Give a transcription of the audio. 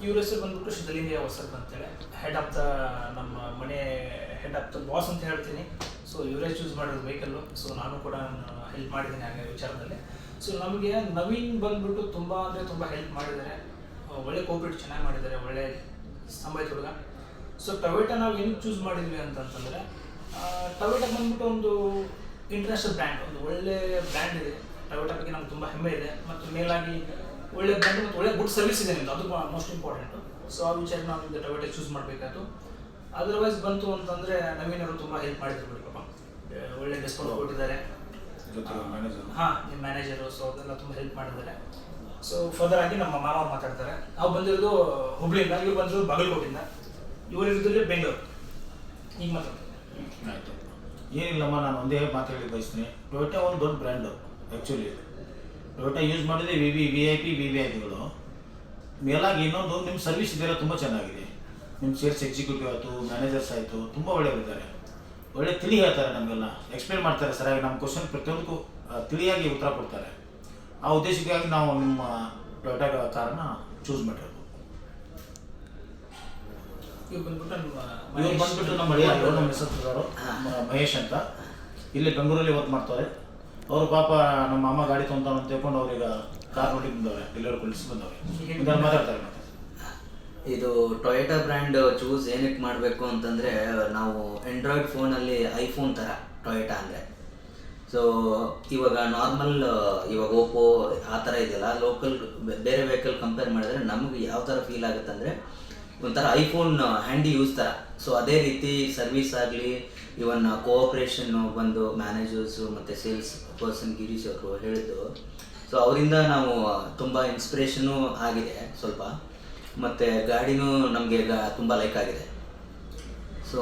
ಇವ್ರ ಹೆಸರು ಬಂದ್ಬಿಟ್ಟು ಸಿದ್ಧಲಿಂಗಯ್ಯ ಹೊಸದ್ ಅಂತೇಳಿ, ಹೆಡ್ ಆಫ್ ದ ನಮ್ಮ ಮನೆ ಹೆಡ್ ಆಫ್ ದ ಬಾಸ್ ಅಂತ ಹೇಳ್ತೀನಿ. ಸೊ ಇವರೇ ಚೂಸ್ ಮಾಡಿರೋದು ವೆಹಿಕಲ್ಲು. ಸೊ ನಾನು ಕೂಡ ಹೆಲ್ಪ್ ಮಾಡಿದ್ದೀನಿ ಹಾಗೆ ವಿಚಾರದಲ್ಲಿ. ಸೊ ನಮಗೆ ನವೀನ್ ಬಂದ್ಬಿಟ್ಟು ತುಂಬ ಅಂದರೆ ತುಂಬ ಹೆಲ್ಪ್ ಮಾಡಿದ್ದಾರೆ, ಒಳ್ಳೆ ಕೋಆಪ್ರೇಟ್ ಚೆನ್ನಾಗಿ ಮಾಡಿದ್ದಾರೆ, ಒಳ್ಳೆ ಸಂಬಾಯಿತ ಹುಡುಗ. ಸೊ ಟೊಯೋಟಾ ನಾವು ಏನಕ್ಕೆ ಚೂಸ್ ಮಾಡಿದ್ವಿ ಅಂತಂತಂದರೆ, ಟೊಯೋಟಾ ಬಂದ್ಬಿಟ್ಟು ಒಂದು ಇಂಟರ್ನ್ಯಾಷನಲ್ ಬ್ರ್ಯಾಂಡ್, ಒಂದು ಒಳ್ಳೆ ಬ್ರ್ಯಾಂಡ್ ಇದೆ. ಟೊಯೋಟಾ ಬಗ್ಗೆ ನಮ್ಗೆ ತುಂಬ ಹೆಮ್ಮೆ ಇದೆ, ಮತ್ತು ಮೇಲಾಗಿ ಒಳ್ಳೆ ಬ್ರ್ಯಾಂಡ್ ಮತ್ತು ಒಳ್ಳೆ ಗುಡ್ ಸರ್ವಿಸ್ ಇದೆ ನಿಮ್ಮದು, ಅದು ಮೋಸ್ಟ್ ಇಂಪಾರ್ಟೆಂಟು. ಸೊ ಆ ವಿಚಾರ ನಾವು ನಿಮ್ಮದು ಟೊಯೋಟಾ ಚೂಸ್ ಮಾಡಬೇಕಾಯ್ತು. ಅದರ್ವೈಸ್ ಬಂತು ಅಂತಂದರೆ ನವೀನ್ ಅವರು ತುಂಬ ಹೆಲ್ಪ್ ಮಾಡಿದ್ರು ಬಿಡಿ ಪಾಪ, ಒಳ್ಳೆ ಡಿಸ್ಕೌಂಟ್ ಕೊಟ್ಟಿದ್ದಾರೆ. ಹಾಂ, ನಿಮ್ಮ ಮ್ಯಾನೇಜರು. ಸೊ ಅದೆಲ್ಲ ತುಂಬ ಹೆಲ್ಪ್ ಮಾಡಿದ್ದಾರೆ. ಸೊ ಫರ್ದರ್ ಆಗಿ ನಮ್ಮ ಮಾವ ಮಾತಾಡ್ತಾರೆ. ನಾವು ಬಂದಿರೋದು ಹುಬ್ಳಿಯಿಂದ, ಇವ್ರು ಬಂದಿರೋದು ಬಾಗಲಕೋಟಿಂದ, ಇವರು ಇರೋದ್ರಲ್ಲಿ ಬೆಂಗಳೂರು. ಈಗ ಮಾತಾಡ್ತಾರೆ. ಆಯಿತು, ಏನಿಲ್ಲಮ್ಮ, ನಾನು ಒಂದೇ ಮಾತು ಹೇಳಿ ಬಯಸ್ತೀನಿ. ಟೊಯೋಟಾ ಒಂದು ದೊಡ್ಡ ಬ್ರ್ಯಾಂಡು. ಆ್ಯಕ್ಚುಲಿ ಟೊಯೋಟಾ ಯೂಸ್ ಮಾಡಿದರೆ ವಿ.ವಿ.ಐ.ಪಿಗಳು ಮೇಲಾಗಿ ಇನ್ನೊಂದು ನಿಮ್ಮ ಸರ್ವಿಸ್ ಇದೆಲ್ಲ ತುಂಬ ಚೆನ್ನಾಗಿದೆ. ನಿಮ್ಮ ಸೇಲ್ಸ್ ಎಕ್ಸಿಕ್ಯೂಟಿವ್ ಆಯಿತು, ಮ್ಯಾನೇಜರ್ಸ್ ಆಯಿತು, ತುಂಬ ಒಳ್ಳೆಯವಿದ್ದಾರೆ. ಒಳ್ಳೆ ತಿಳಿ ಹೇಳ್ತಾರೆ, ನಮಗೆಲ್ಲ ಎಕ್ಸ್ಪ್ಲೇನ್ ಮಾಡ್ತಾರೆ ಸರಿಯಾಗಿ. ನಮ್ಮ ಕ್ವಶನ್ ಪ್ರತಿಯೊಂದಕ್ಕೂ ತಿಳಿಯಾಗಿ ಉತ್ತರ ಕೊಡ್ತಾರೆ. ಆ ಉದ್ದೇಶಕ್ಕಾಗಿ ನಾವು ನಿಮ್ಮ ಟೊಯೋಟಾ ಕಾರನ್ನ ಚೂಸ್ ಮಾಡಿರೋದು. ಇವ್ರು ಬಂದ್ಬಿಟ್ಟು ನಮ್ಮ ಹಳೆಯ ನಮ್ಮ ಹೆಸರು ಮಹೇಶ್ ಅಂತ, ಇಲ್ಲಿ ಬೆಂಗಳೂರಲ್ಲಿ ವರ್ಕ್ ಮಾಡ್ತಾರೆ. ಅವರು ಪಾಪ ನಮ್ಮ ಅಮ್ಮ ಗಾಡಿ ತೊಗೊಂತಾನ ಅಂತ ತಿಳ್ಕೊಂಡು ಅವ್ರೀಗ ಕಾರ್ ನೋಡಿ ಬಂದವ್ರೆ, ಡೆಲಿವರಿ ಕೊಡಿಸಿ ಬಂದವ್ರೆ. ಮಾತಾಡ್ತಾರೆ. ಮತ್ತೆ ಇದು ಟೊಯೋಟಾ ಬ್ರ್ಯಾಂಡ್ ಚೂಸ್ ಏನಕ್ಕೆ ಮಾಡಬೇಕು ಅಂತಂದರೆ, ನಾವು ಆಂಡ್ರಾಯ್ಡ್ ಫೋನಲ್ಲಿ ಐಫೋನ್ ಥರ ಟೊಯೋಟಾ ಅಂದರೆ. ಸೊ ಇವಾಗ ನಾರ್ಮಲ್ ಇವಾಗ ಓಪೋ ಆ ಥರ ಇದೆಯಲ್ಲ, ಲೋಕಲ್ ಬೇರೆ ವೆಹಿಕಲ್ ಕಂಪೇರ್ ಮಾಡಿದ್ರೆ ನಮಗೆ ಯಾವ ಥರ ಫೀಲ್ ಆಗುತ್ತೆ ಅಂದರೆ ಒಂಥರ ಐಫೋನ್ ಹ್ಯಾಂಡಿ ಯೂಸ್ ಥರ. ಸೊ ಅದೇ ರೀತಿ ಸರ್ವಿಸ್ ಆಗಲಿ, ಇವನ್ ಕೋಆಪ್ರೇಷನ್ನು ಬಂದು ಮ್ಯಾನೇಜರ್ಸು ಮತ್ತು ಸೇಲ್ಸ್ ಪರ್ಸನ್ ಗಿರೀಶ್ ಅವರು ಹೇಳಿದ್ದು. ಸೊ ಅವರಿಂದ ನಾವು ತುಂಬ ಇನ್ಸ್ಪಿರೇಷನ್ನು ಆಗಿದೆ ಸ್ವಲ್ಪ, ಮತ್ತು ಗಾಡಿನೂ ನಮಗೆ ತುಂಬ ಲೈಕ್ ಆಗಿದೆ. ಸೊ